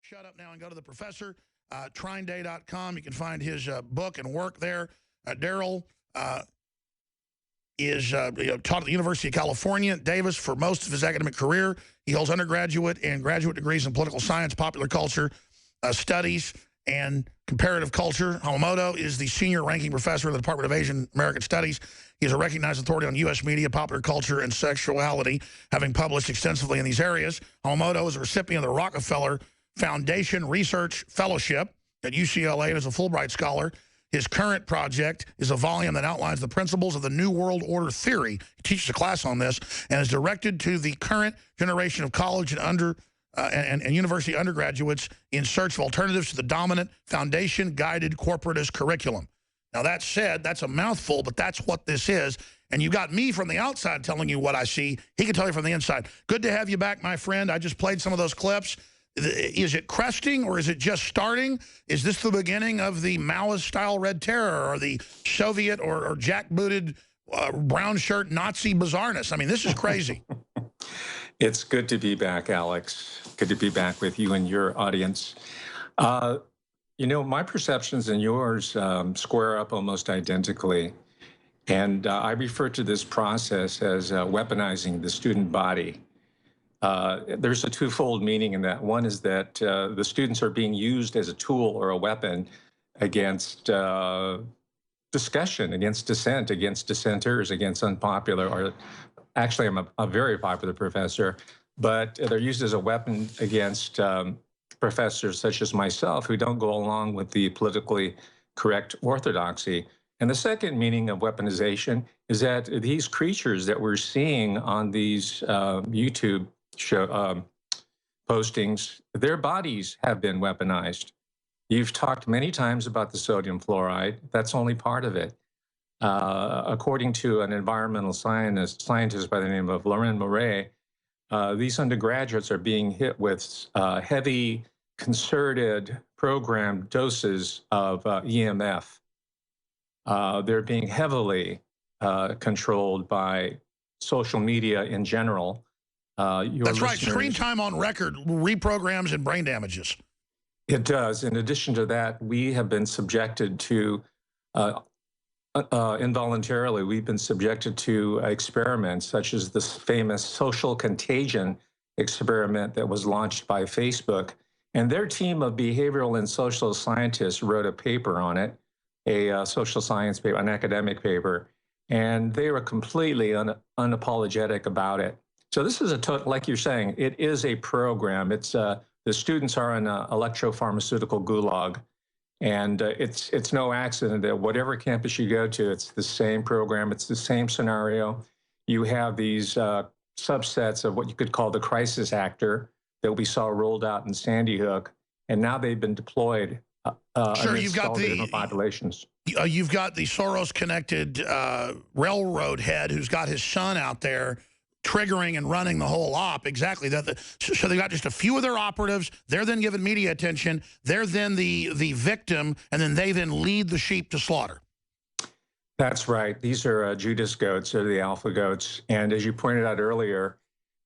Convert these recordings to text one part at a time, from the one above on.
Shut up now and go to the professor, TrineDay.com. You can find his book and work there. Darrell is taught at the University of California at Davis for most of his academic career. He holds undergraduate and graduate degrees in political science, popular culture, studies, and comparative culture. Hamamoto is the senior ranking professor in the Department of Asian American Studies. He is a recognized authority on U.S. media, popular culture, and sexuality, having published extensively in these areas. Hamamoto is a recipient of the Rockefeller Foundation Research Fellowship at UCLA and is a Fulbright Scholar. His current project is a volume that outlines the principles of the New World Order theory. He teaches a class on this and is directed to the current generation of college and university undergraduates in search of alternatives to the dominant foundation-guided corporatist curriculum. Now, that said, that's a mouthful, but that's what this is. And you got me from the outside telling you what I see. He can tell you from the inside. Good to have you back, my friend. I just played some of those clips. Is it cresting or is it just starting? Is this the beginning of the Maoist-style Red Terror or the Soviet or jackbooted brown shirt Nazi bizarreness? I mean, this is crazy. It's good to be back, Alex. Good to be back with you and your audience. You know, my perceptions and yours square up almost identically. And I refer to this process as weaponizing the student body. There's a twofold meaning in that. One is that the students are being used as a tool or a weapon against discussion, against dissent, against dissenters, against unpopular, or actually I'm a very popular professor, but they're used as a weapon against professors such as myself who don't go along with the politically correct orthodoxy. And the second meaning of weaponization is that these creatures that we're seeing on these YouTube postings, their bodies have been weaponized. You've talked many times about the sodium fluoride. That's only part of it. According to an environmental scientist by the name of Lauren Murray, these undergraduates are being hit with heavy, concerted, programmed doses of EMF. They're being heavily controlled by social media in general. That's right. Screen time on record reprograms and brain damages. It does. In addition to that, we have been subjected to, involuntarily, we've been subjected to experiments such as this famous social contagion experiment that was launched by Facebook. And their team of behavioral and social scientists wrote a paper on it, a social science paper, an academic paper, and they were completely unapologetic about it. So this is like you're saying, it is a program. It's the students are in an electropharmaceutical gulag, and it's no accident that whatever campus you go to, it's the same program, it's the same scenario. You have these subsets of what you could call the crisis actor that we saw rolled out in Sandy Hook, and now they've been deployed. Sure, you've got the populations. You've got the Soros-connected railroad head who's got his son out there triggering and running the whole op. Exactly. So they got just a few of their operatives. They're then given media attention. They're then the victim, and then they then lead the sheep to slaughter. That's right. These are Judas goats, or the alpha goats. And as you pointed out earlier,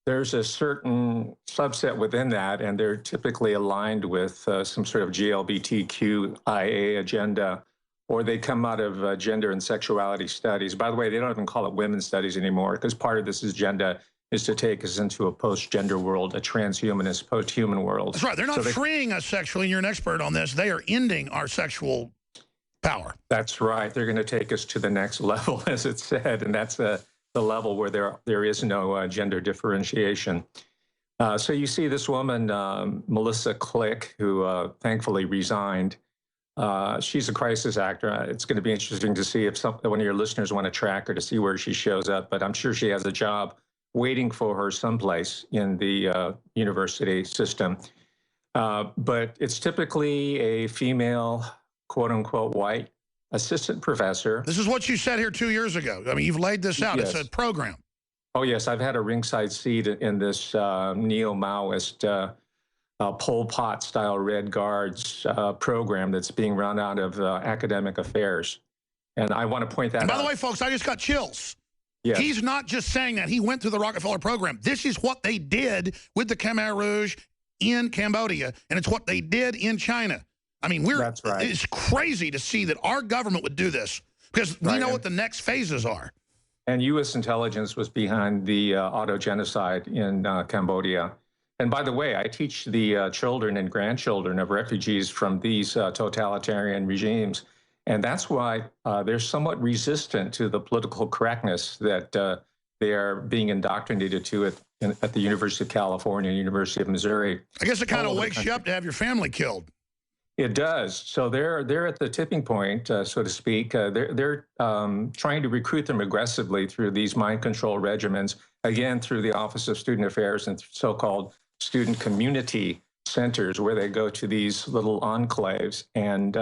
there's a certain subset within that, and they're typically aligned with some sort of GLBTQIA agenda, or they come out of gender and sexuality studies. By the way, they don't even call it women's studies anymore, because part of this agenda is to take us into a post-gender world, a transhumanist, post-human world. That's right. They're not freeing us sexually, and you're an expert on this. They are ending our sexual power. That's right. They're going to take us to the next level, as it said, and that's the level where there is no gender differentiation. So you see this woman, Melissa Click, who thankfully resigned. She's a crisis actor. It's going to be interesting to see if one of your listeners want to track her to see where she shows up, but I'm sure she has a job waiting for her someplace in the university system. But it's typically a female, quote unquote, white assistant professor. This is what you said here 2 years ago. I mean, you've laid this out. Yes. It's a program. Oh, yes. I've had a ringside seat in this neo-Maoist Pol Pot-style Red Guards program that's being run out of academic affairs. And I want to point that out. By the way, folks, I just got chills. Yes. He's not just saying that. He went through the Rockefeller program. This is what they did with the Khmer Rouge in Cambodia, and it's what they did in China. I mean, That's right. It's crazy to see that our government would do this because we know what the next phases are. And U.S. intelligence was behind the auto-genocide in Cambodia. And by the way, I teach the children and grandchildren of refugees from these totalitarian regimes. And that's why they're somewhat resistant to the political correctness that they are being indoctrinated to at the University of California, University of Missouri. I guess it kind of wakes you up to have your family killed. It does. So they're at the tipping point, so to speak. They're trying to recruit them aggressively through these mind control regimens, again, through the Office of Student Affairs and so-called student community centers, where they go to these little enclaves and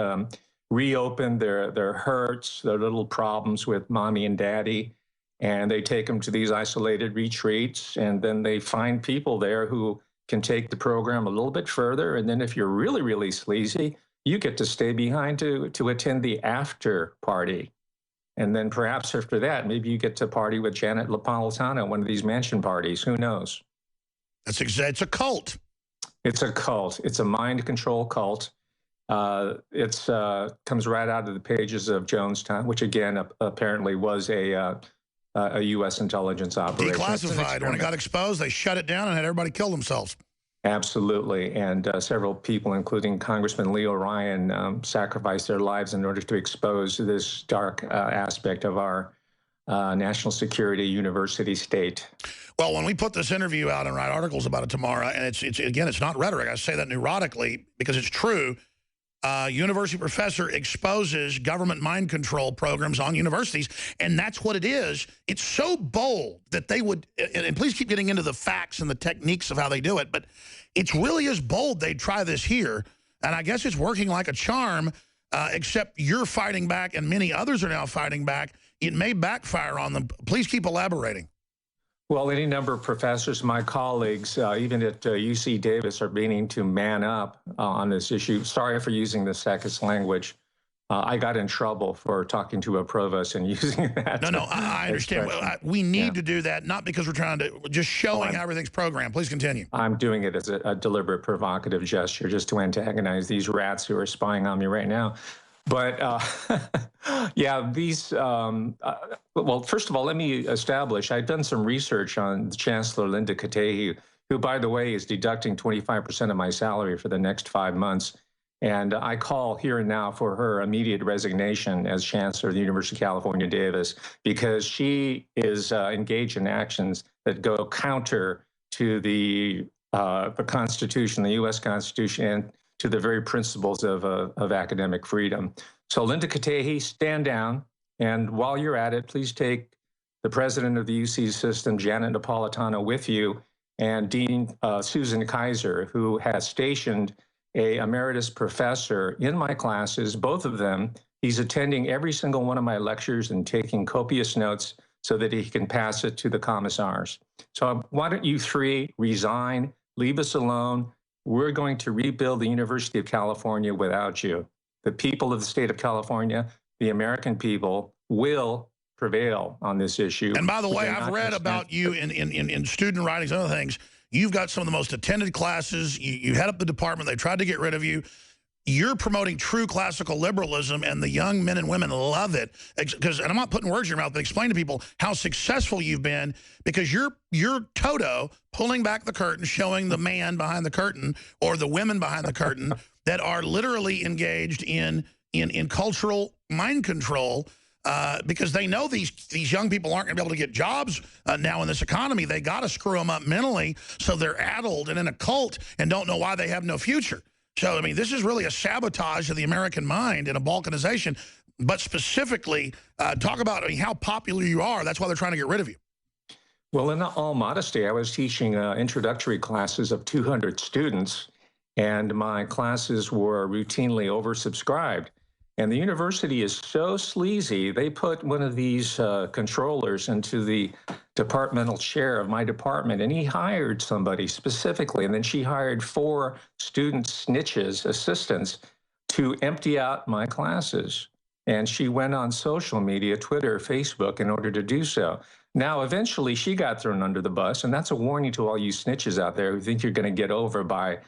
reopen their hurts, their little problems with mommy and daddy. And they take them to these isolated retreats, and then they find people there who can take the program a little bit further. And then if you're really, really sleazy, you get to stay behind to attend the after party. And then perhaps after that, maybe you get to party with Janet Napolitano, one of these mansion parties. Who knows? It's a cult. It's a cult. It's a mind control cult. It comes right out of the pages of Jonestown, which again apparently was a U.S. intelligence operation. Declassified. When it got exposed, they shut it down and had everybody kill themselves. Absolutely. And several people, including Congressman Leo Ryan, sacrificed their lives in order to expose this dark aspect of our national security university state. Well, when we put this interview out and write articles about it tomorrow, and it's not rhetoric, I say that neurotically because it's true. University professor exposes government mind control programs on universities, and that's what it is. It's so bold that they would, and please keep getting into the facts and the techniques of how they do it, but it really is bold they'd try this here, and I guess it's working like a charm, except you're fighting back and many others are now fighting back. It may backfire on them. Please keep elaborating. Well, any number of professors, my colleagues, even at UC Davis, are beginning to man up on this issue. Sorry for using the sexist language. I got in trouble for talking to a provost and using that. No, I understand. Well, we need to do that, not because we're trying to, just showing how everything's programmed. Please continue. I'm doing it as a deliberate provocative gesture just to antagonize these rats who are spying on me right now. But yeah, these, well, first of all, let me establish, I've done some research on Chancellor Linda Katehi, who, by the way, is deducting 25% of my salary for the next 5 months. And I call here and now for her immediate resignation as Chancellor of the University of California, Davis, because she is engaged in actions that go counter to the Constitution, the U.S. Constitution, and to the very principles of academic freedom. So Linda Katehi, stand down. And while you're at it, please take the president of the UC system, Janet Napolitano, with you, and Dean Susan Kaiser, who has stationed a emeritus professor in my classes, both of them. He's attending every single one of my lectures and taking copious notes so that he can pass it to the commissars. So why don't you three resign, leave us alone. We're going to rebuild the University of California without you. The people of the state of California, the American people, will prevail on this issue. And by the way, I've read about you in student writings and other things. You've got some of the most attended classes. You head up the department. They tried to get rid of you. You're promoting true classical liberalism, and the young men and women love it. And I'm not putting words in your mouth, but explain to people how successful you've been, because you're Toto pulling back the curtain, showing the man behind the curtain or the women behind the curtain that are literally engaged in cultural mind control, because they know these young people aren't going to be able to get jobs now in this economy. They got to screw them up mentally so they're addled and in a cult and don't know why they have no future. So, I mean, this is really a sabotage of the American mind and a balkanization. But specifically, talk about how popular you are. That's why they're trying to get rid of you. Well, in all modesty, I was teaching introductory classes of 200 students, and my classes were routinely oversubscribed. And the university is so sleazy, they put one of these controllers into the departmental chair of my department, and he hired somebody specifically, and then she hired 4 student snitches, assistants, to empty out my classes. And she went on social media, Twitter, Facebook, in order to do so. Now, eventually, she got thrown under the bus, and that's a warning to all you snitches out there who think you're going to get over by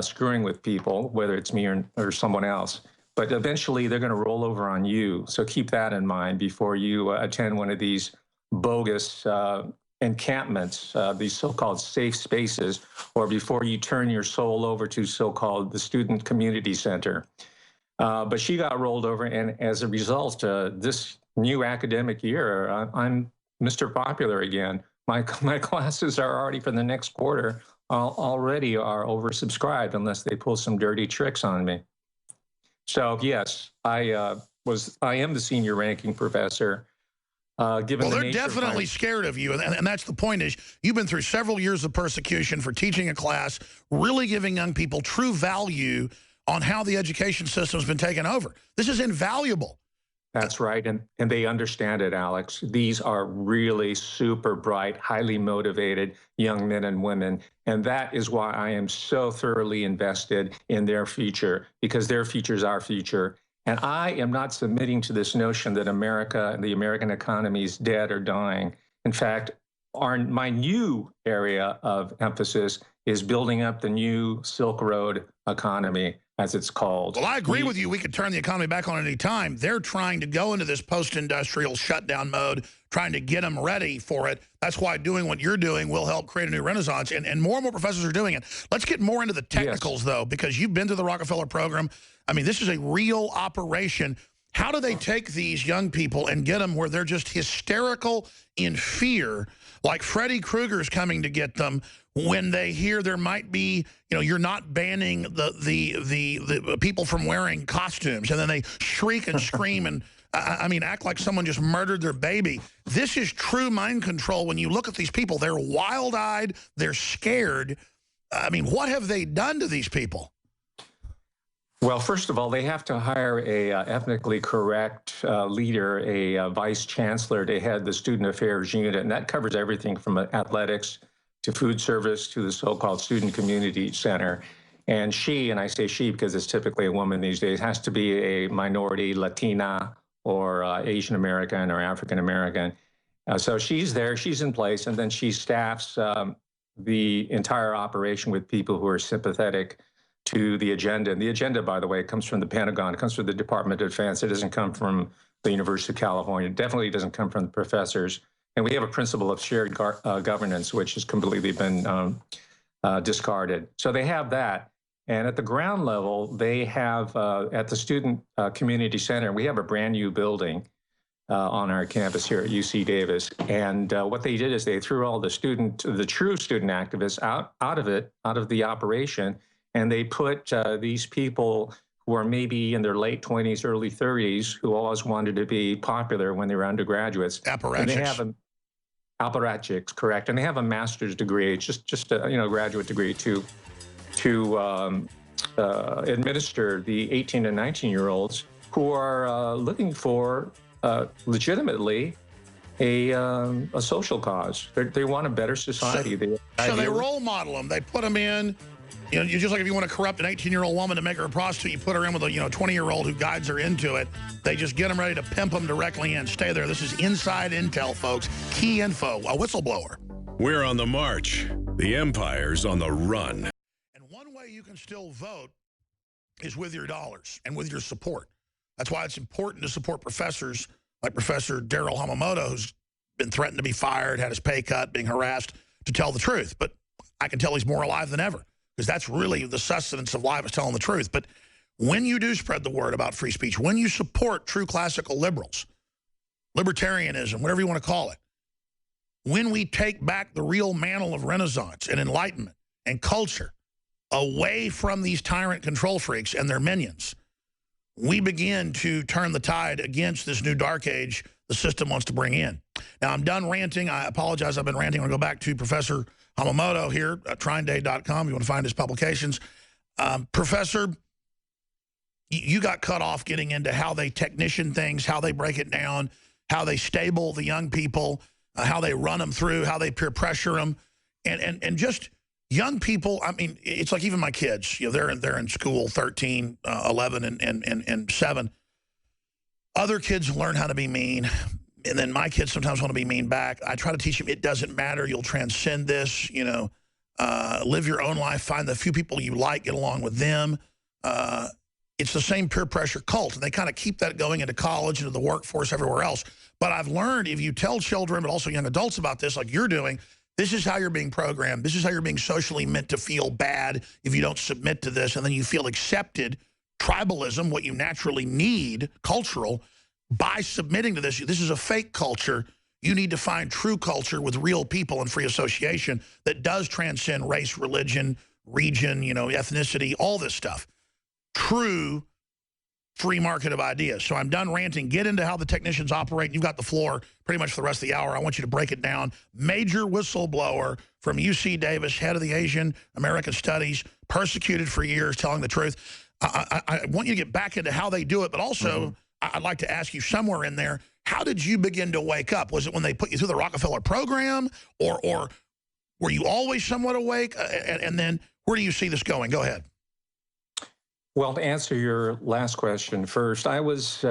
screwing with people, whether it's me or someone else. But eventually, they're going to roll over on you. So keep that in mind before you attend one of these bogus encampments, these so-called safe spaces, or before you turn your soul over to so-called the Student Community Center. But she got rolled over, and as a result, this new academic year, I'm Mr. Popular again. My classes are already for the next quarter already are oversubscribed unless they pull some dirty tricks on me. So yes, I am the senior ranking professor. Given well, they're definitely scared of you, and that's the point is you've been through several years of persecution for teaching a class, really giving young people true value on how the education system has been taken over. This is invaluable. That's right, and they understand it, Alex. These are really super bright, highly motivated young men and women, and that is why I am so thoroughly invested in their future, because their future is our future. And I am not submitting to this notion that America and the American economy is dead or dying. In fact, my new area of emphasis is building up the new Silk Road economy, as it's called. Well, I agree with you. We could turn the economy back on at any time. They're trying to go into this post-industrial shutdown mode, trying to get them ready for it. That's why doing what you're doing will help create a new renaissance, and more professors are doing it. Let's get more into the technicals, though, because you've been to the Rockefeller program. I mean, this is a real operation. How do they take these young people and get them where they're just hysterical in fear, like Freddy Krueger's coming to get them when they hear there might be, you know, you're not banning the people from wearing costumes, and then they shriek and scream and, I mean, act like someone just murdered their baby. This is true mind control. When you look at these people, they're wild-eyed, they're scared. I mean, what have they done to these people? Well, first of all, they have to hire a ethnically correct leader, a vice chancellor to head the student affairs unit, and that covers everything from athletics to food service to the so-called student community center. And she, and I say she because it's typically a woman these days, has to be a minority, Latina, or Asian American or African American. So she's there, she's in place, and then she staffs the entire operation with people who are sympathetic to the agenda. And the agenda, by the way, comes from the Pentagon. It comes from the Department of Defense. It doesn't come from the University of California. It definitely doesn't come from the professors. And we have a principle of shared governance, which has completely been discarded. So they have that. And at the ground level, they have, at the Student Community Center, we have a brand new building on our campus here at UC Davis. And what they did is they threw all the true student activists out of the operation. And they put these people who are maybe in their late 20s, early 30s, who always wanted to be popular when they were undergraduates. Apparatchiks. And they have apparatchiks, correct. And they have a master's degree, it's just a graduate degree to administer the 18 and 19-year-olds who are looking for legitimately a social cause. They want a better society. So they role model them. They put them in. You know, just like if you want to corrupt an 18-year-old woman to make her a prostitute, you put her in with a 20-year-old who guides her into it. They just get them ready to pimp them directly in. Stay there. This is inside intel, folks. Key info. A whistleblower. We're on the march. The empire's on the run. And one way you can still vote is with your dollars and with your support. That's why it's important to support professors like Professor Darrell Hamamoto, who's been threatened to be fired, had his pay cut, being harassed, to tell the truth. But I can tell he's more alive than ever, because that's really the sustenance of life, is telling the truth. But when you do spread the word about free speech, when you support true classical liberals, libertarianism, whatever you want to call it, when we take back the real mantle of Renaissance and enlightenment and culture away from these tyrant control freaks and their minions, we begin to turn the tide against this new dark age the system wants to bring in. Now, I'm done ranting. I apologize. I've been ranting. I'm going to go back to Professor Hamamoto here at TrineDay.com. You want to find his publications. Professor, you got cut off getting into how they technician things, how they break it down, how they stable the young people, how they run them through, how they peer pressure them, and just young people. I mean, it's like even my kids. You know, they're in school, 13, 11, and 7. Other kids learn how to be mean. and then my kids sometimes want to be mean back. I try to teach them it doesn't matter. You'll transcend this, you know. Live your own life. Find the few people you like. Get along with them. It's the same peer pressure cult, and they kind of keep that going into college, into the workforce, everywhere else. But I've learned if you tell children, but also young adults about this, like you're doing, this is how you're being programmed. This is how you're being socially meant to feel bad if you don't submit to this, and then you feel accepted. Tribalism, what you naturally need, cultural, by submitting to this. This is a fake culture. You need to find true culture with real people and free association that does transcend race, religion, region, you know, ethnicity, all this stuff. True free market of ideas. So I'm done ranting. Get into how the technicians operate. You've got the floor pretty much for the rest of the hour. I want you to break it down. Major whistleblower from UC Davis, head of the Asian American Studies, persecuted for years, telling the truth. I want you to get back into how they do it, but also I'd like to ask you somewhere in there, how did you begin to wake up? Was it when they put you through the Rockefeller program, or were you always somewhat awake? And then where do you see this going? Go ahead. Well, to answer your last question first, I was,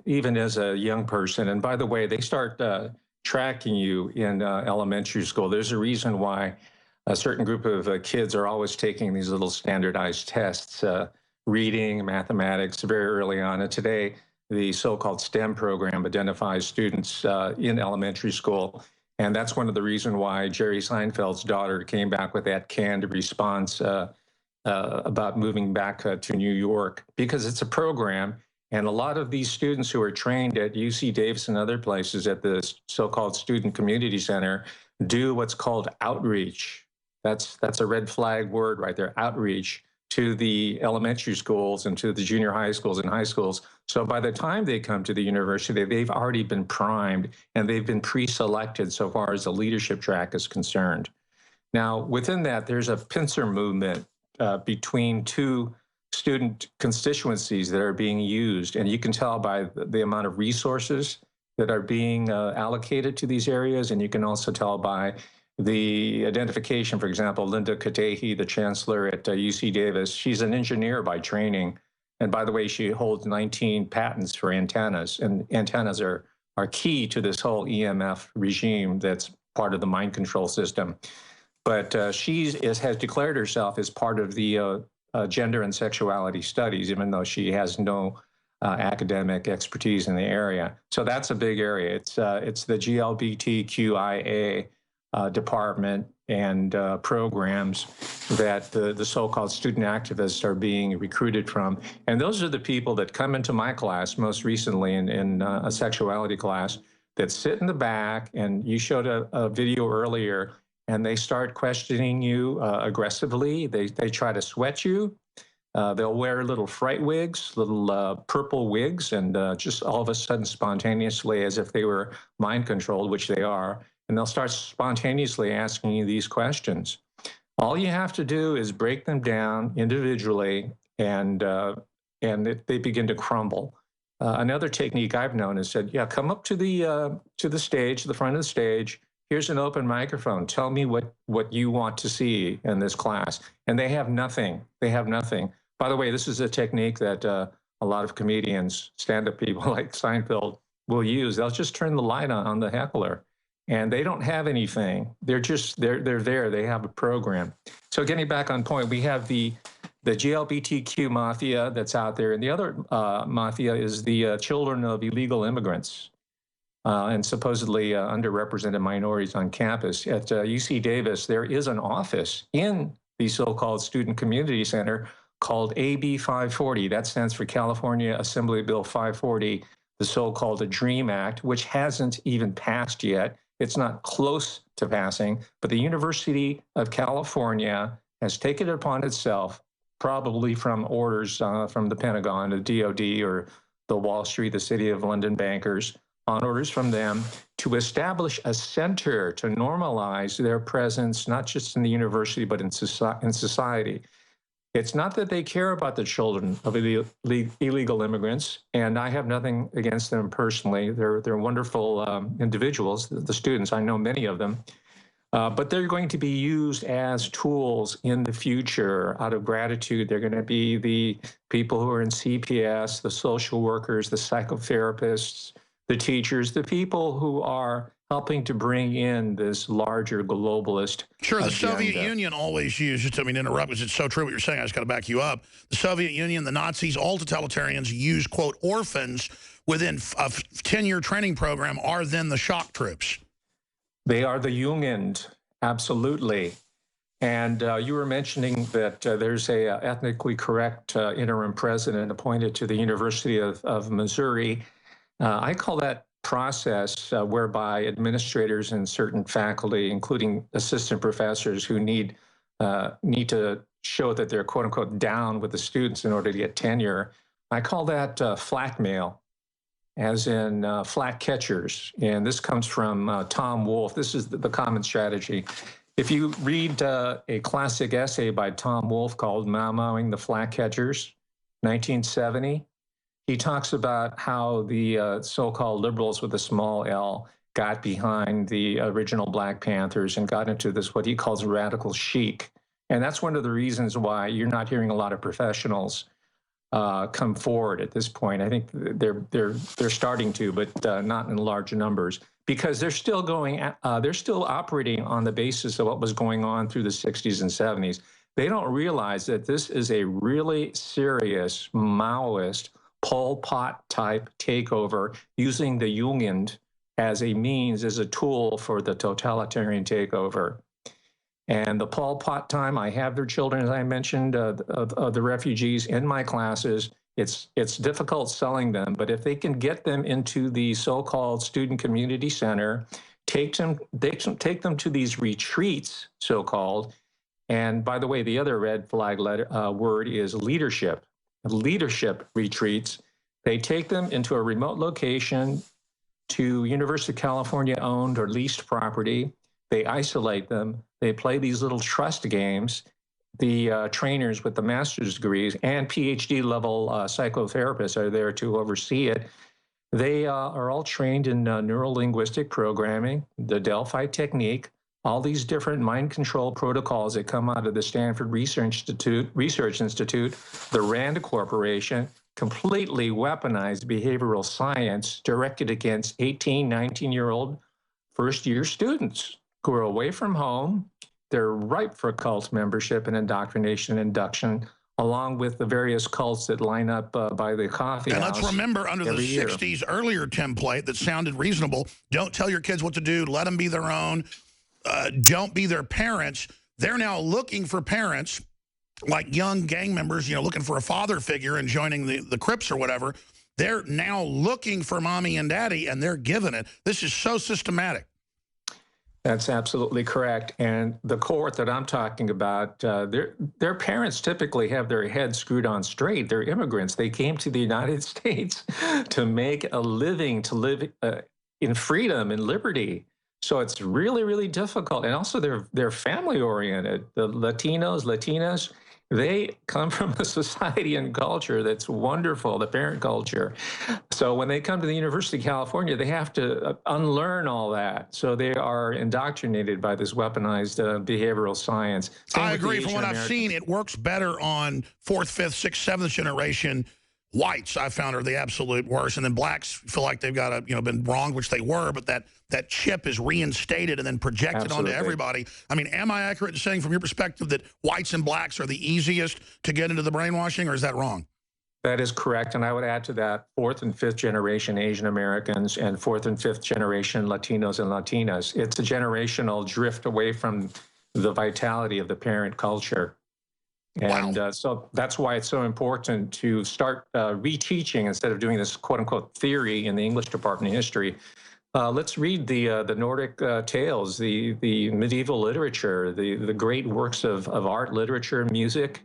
even as a young person, and by the way, they start tracking you in elementary school. There's a reason why a certain group of kids are always taking these little standardized tests, reading, mathematics, very early on. And today, the so-called STEM program identifies students in elementary school. And that's one of the reasons why Jerry Seinfeld's daughter came back with that canned response about moving back to New York, because it's a program. And a lot of these students who are trained at UC Davis and other places at the so-called Student Community Center do what's called outreach. That's a red flag word right there, outreach, to the elementary schools and to the junior high schools and high schools. So by the time they come to the university, they've already been primed and they've been pre-selected so far as the leadership track is concerned. Now, within that, there's a pincer movement between two student constituencies that are being used. And you can tell by the amount of resources that are being allocated to these areas. And you can also tell by the identification. For example, Linda Katehi, the chancellor at UC Davis, she's an engineer by training. And by the way, she holds 19 patents for antennas. And antennas are key to this whole EMF regime that's part of the mind control system. But she has declared herself as part of the gender and sexuality studies, even though she has no academic expertise in the area. So that's a big area. It's the GLBTQIA department and programs that the so-called student activists are being recruited from. And those are the people that come into my class most recently in a sexuality class that sit in the back, and you showed a video earlier, and they start questioning you aggressively. They try to sweat you. They'll wear little fright wigs, little purple wigs, and just all of a sudden spontaneously, as if they were mind controlled, which they are, and they'll start spontaneously asking you these questions. All you have to do is break them down individually, and they begin to crumble. Another technique I've known is said, yeah, come up to the stage, to the front of the stage. Here's an open microphone. Tell me what you want to see in this class. And they have nothing. They have nothing. By the way, this is a technique that a lot of comedians, stand-up people like Seinfeld, will use. They'll just turn the light on the heckler, and they don't have anything. They're there. They have a program. So getting back on point, we have the GLBTQ mafia that's out there, and the other mafia is the children of illegal immigrants. And supposedly underrepresented minorities on campus. At UC Davis, there is an office in the so-called Student Community Center called AB 540. That stands for California Assembly Bill 540, the so-called DREAM Act, which hasn't even passed yet. It's not close to passing, but the University of California has taken it upon itself, probably from orders from the Pentagon, the DOD, or the Wall Street, the City of London bankers, on orders from them, to establish a center to normalize their presence, not just in the university, but in society. It's not that they care about the children of illegal immigrants, and I have nothing against them personally. They're wonderful individuals, the students. I know many of them. But they're going to be used as tools in the future out of gratitude. They're going to be the people who are in CPS, the social workers, the psychotherapists, the teachers, the people who are helping to bring in this larger globalist Sure, the agenda. Soviet Union always used, just I mean, interrupt because it's so true what you're saying, I just got to back you up. The Soviet Union, the Nazis, all totalitarians use, quote, orphans within a 10-year training program are then the shock troops. They are the Jugend, absolutely. And you were mentioning that there's a ethnically correct interim president appointed to the University of Missouri. I call that process whereby administrators and certain faculty, including assistant professors who need to show that they're quote unquote down with the students in order to get tenure. I call that flatmail, as in flat catchers. And this comes from Tom Wolfe. This is the common strategy. If you read a classic essay by Tom Wolfe called Mowing the Flat Catchers, 1970, he talks about how the so-called liberals with a small L got behind the original Black Panthers and got into this, what he calls radical chic. And that's one of the reasons why you're not hearing a lot of professionals come forward at this point. I think they're starting to, but not in large numbers, because they're still operating on the basis of what was going on through the 60s and 70s. They don't realize that this is a really serious Maoist Pol Pot type takeover, using the Jugend as a means, as a tool for the totalitarian takeover. And the Pol Pot time, I have their children, as I mentioned, of the refugees in my classes. It's difficult selling them, but if they can get them into the so-called student community center, take them to these retreats, so-called. And by the way, the other red flag word is leadership. Leadership retreats. They take them into a remote location to University of California owned or leased property. They isolate them. They play these little trust games. The trainers with the master's degrees and PhD level psychotherapists are there to oversee it. They are all trained in neuro-linguistic programming, the Delphi technique, all these different mind control protocols that come out of the Stanford Research Institute, the Rand Corporation, completely weaponized behavioral science directed against 18, 19-year-old first-year students who are away from home. They're ripe for cult membership and indoctrination and induction, along with the various cults that line up by the coffee house. And let's remember, under the 60s earlier template that sounded reasonable, don't tell your kids what to do, let them be their own, don't be their parents. They're now looking for parents, like young gang members, you know, looking for a father figure and joining the Crips or whatever. They're now looking for mommy and daddy, and they're giving it. This is so systematic. That's absolutely correct. And the cohort that I'm talking about, their parents typically have their heads screwed on straight. They're immigrants. They came to the United States to make a living, to live in freedom and liberty. So it's really, really difficult. And also they're family oriented. The Latinas, they come from a society and culture that's wonderful, the parent culture. So when they come to the University of California, they have to unlearn all that. So they are indoctrinated by this weaponized behavioral science. I agree. From what I've seen, it works better on 4th, 5th, 6th, 7th generation whites. I found are the absolute worst. And then blacks feel like they've got been wronged, which they were, but that chip is reinstated and then projected onto everybody. I mean, am I accurate in saying from your perspective that whites and blacks are the easiest to get into the brainwashing, or is that wrong? That is correct. And I would add to that 4th and 5th generation Asian Americans and 4th and 5th generation Latinos and Latinas. It's a generational drift away from the vitality of the parent culture. And so that's why it's so important to start reteaching instead of doing this quote unquote theory in the English department of history. Let's read the Nordic tales, the medieval literature, the great works of art, literature, music,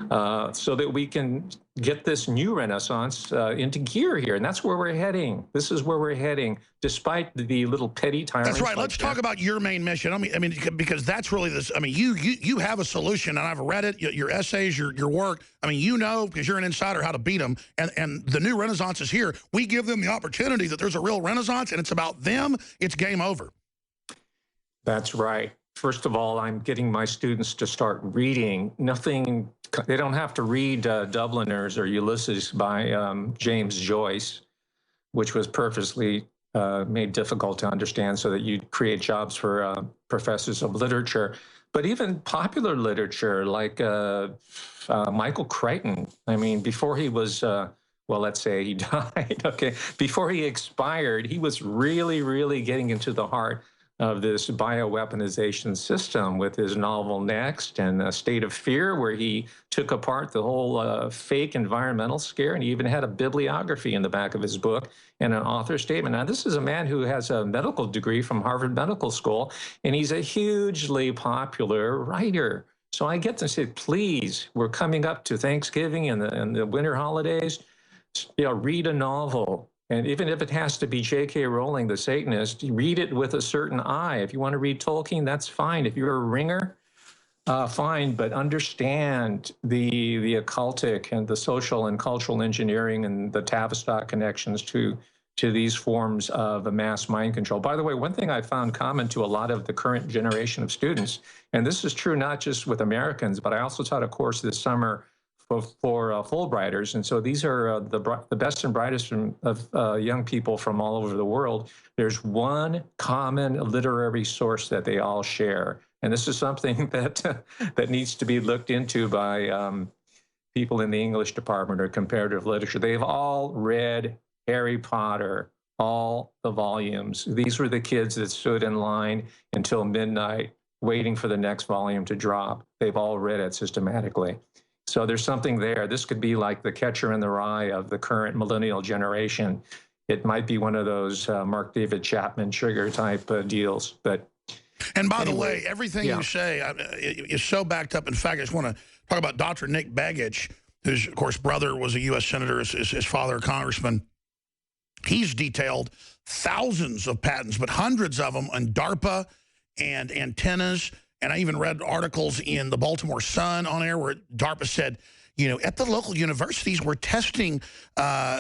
so that we can get this new renaissance into gear here. And that's where we're heading. This is where we're heading, despite the little petty tyrants. That's right. Let's talk about your main mission. I mean, because that's really this. I mean, you have a solution, and I've read it, your essays, your work. I mean, you know, because you're an insider, how to beat them. And the new renaissance is here. We give them the opportunity that there's a real renaissance, and it's about them. It's game over. That's right. First of all, I'm getting my students to start reading. They don't have to read Dubliners or Ulysses by James Joyce. which was purposely made difficult to understand so that you'd create jobs for professors of literature. But even popular literature like Michael Crichton, I mean, before he was, well, let's say he died, okay, before he expired, he was really, really getting into the heart of this bioweaponization system with his novel Next and A State of Fear, where he took apart the whole fake environmental scare, and he even had a bibliography in the back of his book and an author statement. Now, this is a man who has a medical degree from Harvard Medical School, and he's a hugely popular writer. So I get to say, please, we're coming up to Thanksgiving and the winter holidays, read a novel. And even if it has to be J.K. Rowling, the Satanist, read it with a certain eye. If you want to read Tolkien, that's fine. If you're a ringer, fine. But understand the occultic and the social and cultural engineering and the Tavistock connections to these forms of mass mind control. By the way, one thing I found common to a lot of the current generation of students, and this is true not just with Americans, but I also taught a course this summer for Fulbrighters. And so these are the best and brightest of young people from all over the world. There's one common literary source that they all share. And this is something that needs to be looked into by people in the English department or comparative literature. They've all read Harry Potter, all the volumes. These were the kids that stood in line until midnight waiting for the next volume to drop. They've all read it systematically. So there's something there. This could be like the Catcher in the Rye of the current millennial generation. It might be one of those Mark David Chapman trigger type deals. But and by the way, everything you say is so backed up. In fact, I just want to talk about Dr. Nick Begich, whose, of course, brother was a U.S. senator, his father a congressman. He's detailed thousands of patents, but hundreds of them on DARPA and antennas. And I even read articles in the Baltimore Sun on air where DARPA said, at the local universities, we're testing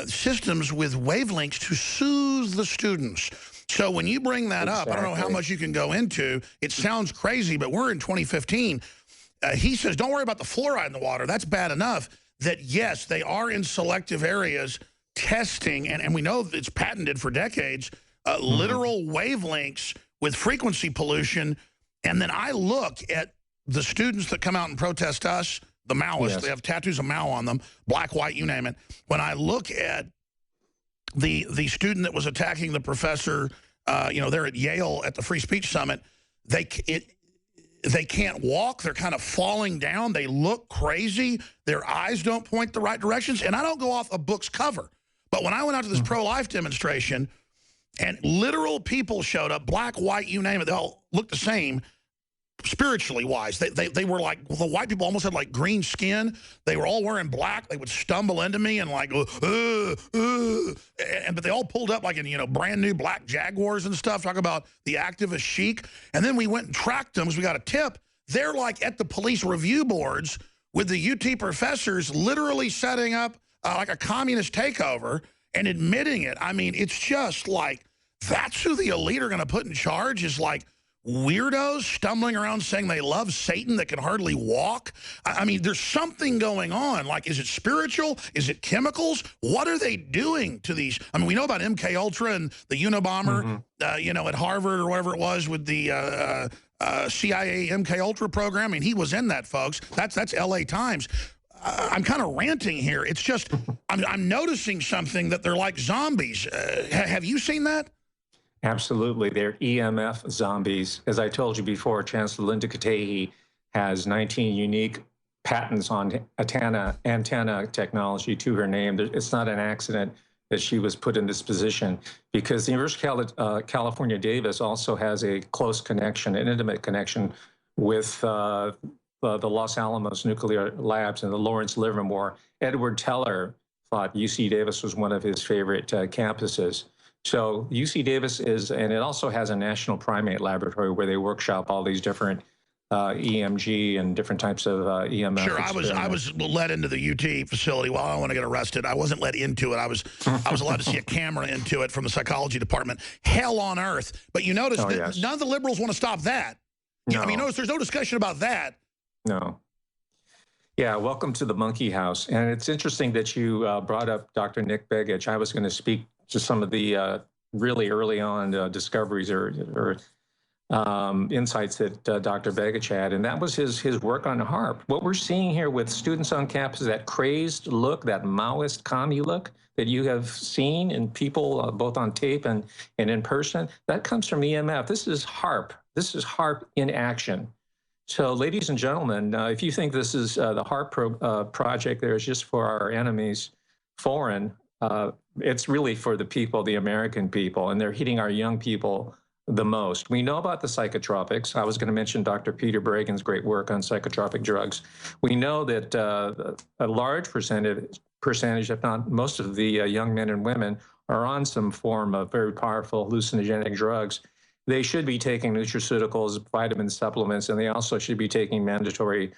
systems with wavelengths to soothe the students. So when you bring that up, I don't know how much you can go into. It sounds crazy, but we're in 2015. He says, don't worry about the fluoride in the water. That's bad enough. That, yes, they are in selective areas testing, and we know it's patented for decades, literal wavelengths with frequency pollution. And then I look at the students that come out and protest us, the Maoists, they have tattoos of Mao on them, black, white, you name it. When I look at the student that was attacking the professor, they're at Yale at the Free Speech Summit, they can't walk. They're kind of falling down. They look crazy. Their eyes don't point the right directions. And I don't go off a book's cover. But when I went out to this pro-life demonstration, and literal people showed up, black, white, you name it, they all looked the same, spiritually wise. They were like, well, the white people almost had like green skin. They were all wearing black. They would stumble into me and like, but they all pulled up like in, brand new black Jaguars and stuff, talk about the activist chic. And then we went and tracked them because we got a tip. They're like at the police review boards with the UT professors literally setting up like a communist takeover and admitting it. I mean, it's just like, that's who the elite are going to put in charge, is like weirdos stumbling around saying they love Satan that can hardly walk. I mean, there's something going on. Like, is it spiritual? Is it chemicals? What are they doing to these? I mean, we know about MK Ultra and the Unabomber, at Harvard or whatever it was with the CIA MK Ultra program. I mean, he was in that, folks. That's LA Times. I'm kind of ranting here. It's just, I'm noticing something that they're like zombies. Have you seen that? Absolutely. They're EMF zombies. As I told you before, Chancellor Linda Katehi has 19 unique patents on antenna technology to her name. It's not an accident that she was put in this position, because the University of California, Davis also has a close connection, an intimate connection with the Los Alamos nuclear labs and the Lawrence Livermore. Edward Teller thought UC Davis was one of his favorite campuses. So UC Davis is, and it also has a national primate laboratory where they workshop all these different EMG and different types of EMF. Sure, I was led into the UT facility. Well, I don't want to get arrested. I wasn't led into it. I was allowed to see a camera into it from the psychology department. Hell on earth. But you notice that none of the liberals want to stop that. No. I mean, notice there's no discussion about that. No. Yeah, welcome to the monkey house. And it's interesting that you brought up Dr. Nick Begich. I was going to speak just some of the really early on discoveries or insights that Dr. Begich had, and that was his work on HARP. What we're seeing here with students on campus, that crazed look, that Maoist commie look that you have seen in people both on tape and in person, that comes from EMF. This is HARP. This is HARP in action. So, ladies and gentlemen, if you think this is the HARP project there is just for our enemies, foreign, it's really for the people, the American people, and they're hitting our young people the most. We know about the psychotropics. I was going to mention Dr. Peter Bregan's great work on psychotropic drugs. We know that a large percentage, if not most of the young men and women are on some form of very powerful hallucinogenic drugs. They should be taking nutraceuticals, vitamin supplements, and they also should be taking mandatory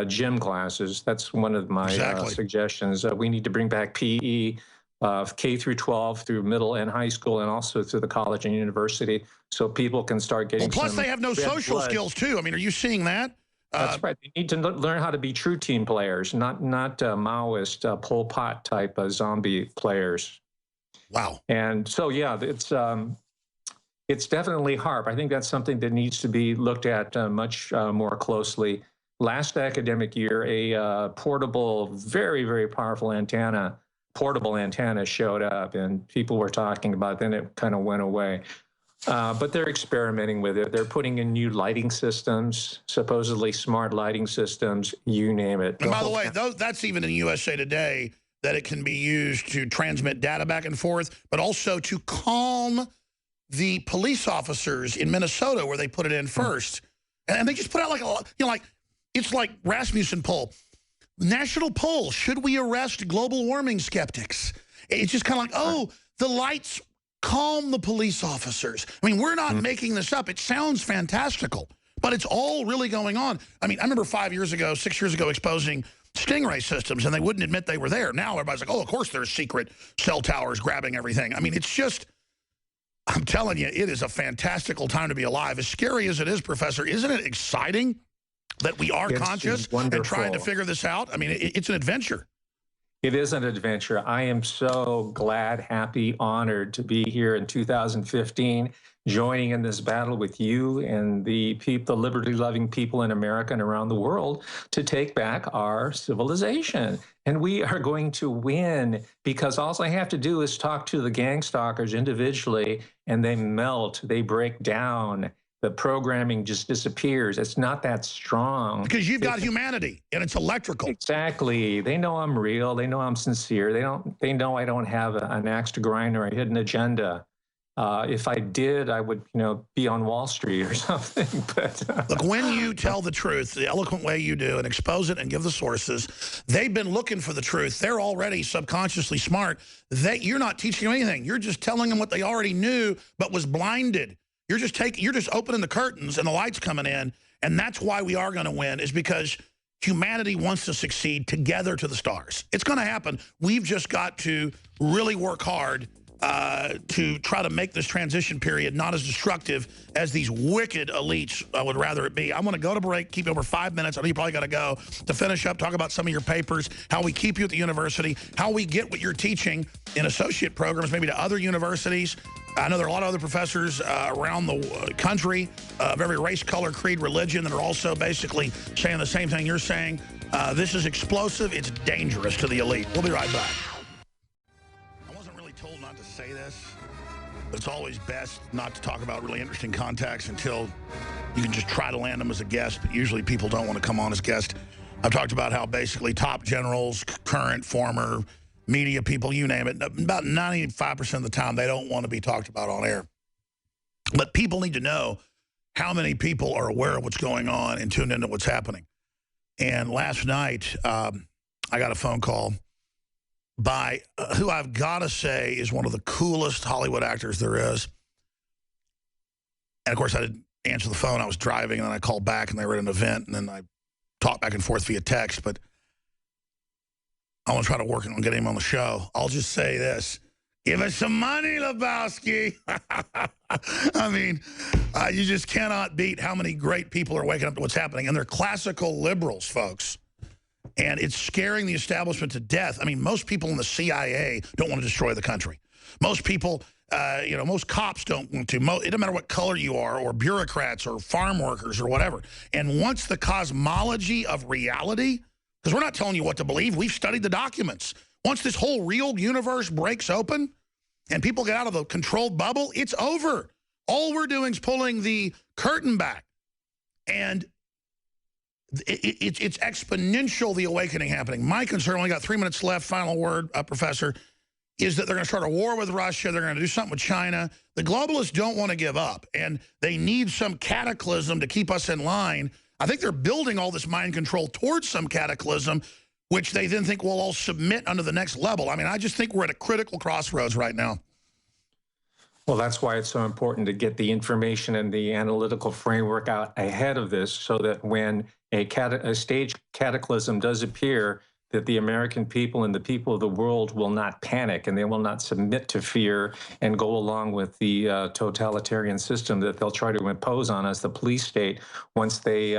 gym classes. That's one of my suggestions. We need to bring back PE, K through 12, through middle and high school, and also through the college and university, so people can start getting. Well, plus they have no social skills too. I mean, are you seeing that? That's right. They need to learn how to be true team players, not Maoist, Pol Pot type zombie players. Wow. And so, yeah, it's definitely HARP. I think that's something that needs to be looked at much more closely. Last academic year, a portable, very, very powerful portable antenna showed up, and people were talking about it, then it kind of went away. But they're experimenting with it. They're putting in new lighting systems, supposedly smart lighting systems, you name it. And by the way, that's even in USA Today, that it can be used to transmit data back and forth, but also to calm the police officers in Minnesota where they put it in first. And they just put out like it's like Rasmussen poll. National poll, should we arrest global warming skeptics? It's just kind of like, oh, the lights calm the police officers. I mean, we're not making this up. It sounds fantastical, but it's all really going on. I mean, I remember 6 years ago, exposing stingray systems, and they wouldn't admit they were there. Now everybody's like, oh, of course there's secret cell towers grabbing everything. I mean, it's just, I'm telling you, it is a fantastical time to be alive. As scary as it is, Professor, isn't it exciting that we are conscious and trying to figure this out? I mean, it's an adventure. It is an adventure. I am so glad, happy, honored to be here in 2015, joining in this battle with you and the liberty-loving people in America and around the world to take back our civilization. And we are going to win, because all I have to do is talk to the gang stalkers individually, and they melt, they break down. The programming just disappears. It's not that strong. Because you've got humanity, and it's electrical. Exactly. They know I'm real. They know I'm sincere. They know I don't have an axe to grind or a hidden agenda. If I did, I would, be on Wall Street or something. But look, when you tell the truth, the eloquent way you do, and expose it and give the sources, they've been looking for the truth. They're already subconsciously smart. You're not teaching them anything. You're just telling them what they already knew, but was blinded. You're just opening the curtains and the lights coming in, and that's why we are going to win, is because humanity wants to succeed together to the stars. It's going to happen. We've just got to really work hard to try to make this transition period not as destructive as these wicked elites would rather it be. I'm going to go to break, keep over 5 minutes. I know you probably got to go to finish up, talk about some of your papers, how we keep you at the university, how we get what you're teaching in associate programs, maybe to other universities. I know there are a lot of other professors around the country of every race, color, creed, religion that are also basically saying the same thing you're saying. This is explosive. It's dangerous to the elite. We'll be right back. I wasn't really told not to say this, but it's always best not to talk about really interesting contacts until you can just try to land them as a guest, but usually people don't want to come on as guests. I've talked about how basically top generals, current, former, media people, you name it, about 95% of the time they don't want to be talked about on air. But people need to know how many people are aware of what's going on and tuned into what's happening. And last night, I got a phone call by who I've got to say is one of the coolest Hollywood actors there is. And, of course, I didn't answer the phone. I was driving, and then I called back, and they were at an event, and then I talked back and forth via text. But I want to try to work on getting him on the show. I'll just say this. Give us some money, Lebowski. I mean, you just cannot beat how many great people are waking up to what's happening. And they're classical liberals, folks. And it's scaring the establishment to death. I mean, most people in the CIA don't want to destroy the country. Most people, you know, most cops don't want to. It doesn't matter what color you are, or bureaucrats or farm workers or whatever. And once the cosmology of reality, because we're not telling you what to believe, we've studied the documents. Once this whole real universe breaks open and people get out of the controlled bubble, it's over. All we're doing is pulling the curtain back. And it's exponential, the awakening happening. My concern, only got 3 minutes left, final word, Professor, is that they're going to start a war with Russia. They're going to do something with China. The globalists don't want to give up, and they need some cataclysm to keep us in line. I think they're building all this mind control towards some cataclysm, which they then think will all submit under the next level. I mean, I just think we're at a critical crossroads right now. Well, that's why it's so important to get the information and the analytical framework out ahead of this, so that when a stage cataclysm does appear, that the American people and the people of the world will not panic, and they will not submit to fear and go along with the totalitarian system that they'll try to impose on us, the police state, once they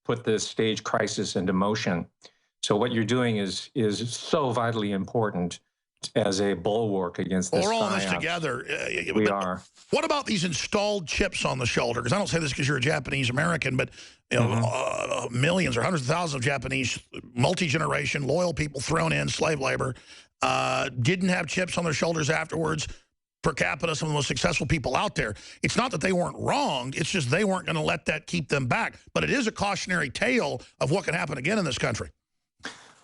put this stage crisis into motion. So what you're doing is so vitally important as a bulwark against this. We're all in this psyops. together. We are. What about these installed chips on the shoulder? Because I don't say this because you're a Japanese American, but you know, millions or hundreds of thousands of Japanese, multi-generation, loyal people thrown in, slave labor, didn't have chips on their shoulders afterwards. Per capita, some of the most successful people out there. It's not that they weren't wrong. It's just they weren't going to let that keep them back. But it is a cautionary tale of what can happen again in this country.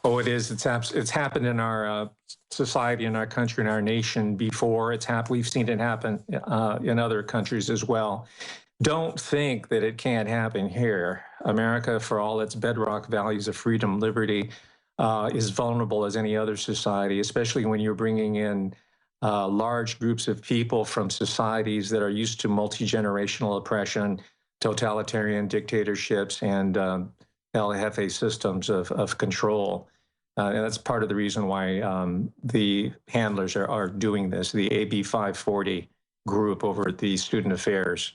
Oh, it is. It's happened in our society, in our country, in our nation before. We've seen it happen in other countries as well. Don't think that it can't happen here. America, for all its bedrock values of freedom, liberty, is vulnerable as any other society, especially when you're bringing in large groups of people from societies that are used to multi-generational oppression, totalitarian dictatorships, and El Jefe systems of control. And that's part of the reason why the handlers are doing this, the AB 540 group over at the Student Affairs.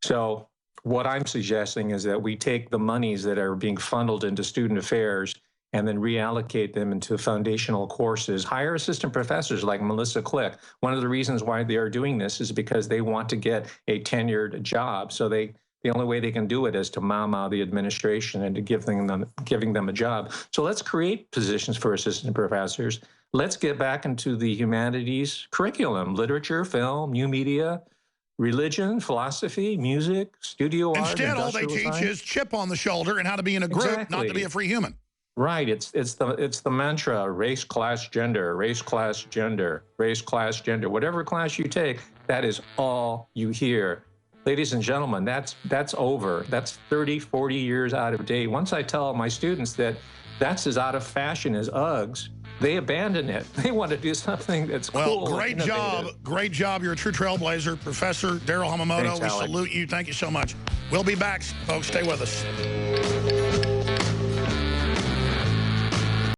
So what I'm suggesting is that we take the monies that are being funneled into Student Affairs and then reallocate them into foundational courses, hire assistant professors like Melissa Click. One of the reasons why they are doing this is because they want to get a tenured job. So the only way they can do it is to mama the administration and to giving them a job. So let's create positions for assistant professors. Let's get back into the humanities curriculum, literature, film, new media, religion, philosophy, music, studio art. Instead, all they teach is chip on the shoulder and how to be in a group, not to be a free human. Right. It's the mantra: race, class, gender, race, class, gender, race, class, gender. Whatever class you take, that is all you hear. Ladies and gentlemen, that's over. That's 30, 40 years out of date. Once I tell my students that that's as out of fashion as Uggs, they abandon it. They want to do something that's cool. Well, great job. Great job. You're a true trailblazer. Professor Darrell Hamamoto, we salute you. Thank you so much. We'll be back, folks. Stay with us.